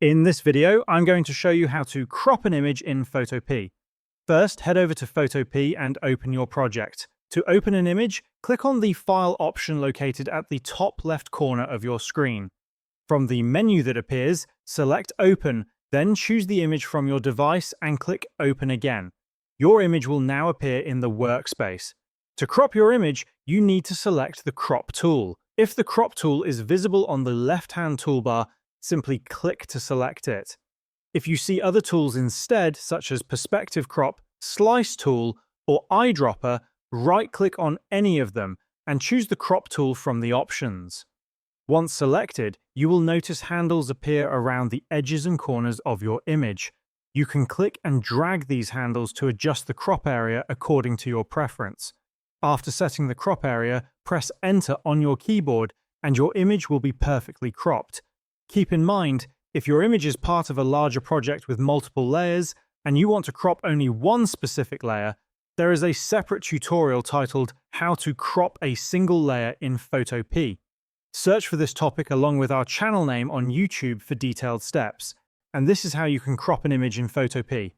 In this video, I'm going to show you how to crop an image in Photopea. First, head over to Photopea and open your project. To open an image, click on the File option located at the top left corner of your screen. From the menu that appears, select Open, then choose the image from your device and click Open again. Your image will now appear in the workspace. To crop your image, you need to select the Crop tool. If the Crop tool is visible on the left-hand toolbar, simply click to select it. If you see other tools instead, such as Perspective Crop, Slice Tool, or Eyedropper, right-click on any of them and choose the Crop tool from the options. Once selected, you will notice handles appear around the edges and corners of your image. You can click and drag these handles to adjust the crop area according to your preference. After setting the crop area, press Enter on your keyboard and your image will be perfectly cropped. Keep in mind, if your image is part of a larger project with multiple layers and you want to crop only one specific layer, there is a separate tutorial titled How to Crop a Single Layer in Photopea. Search for this topic along with our channel name on YouTube for detailed steps. And this is how you can crop an image in Photopea.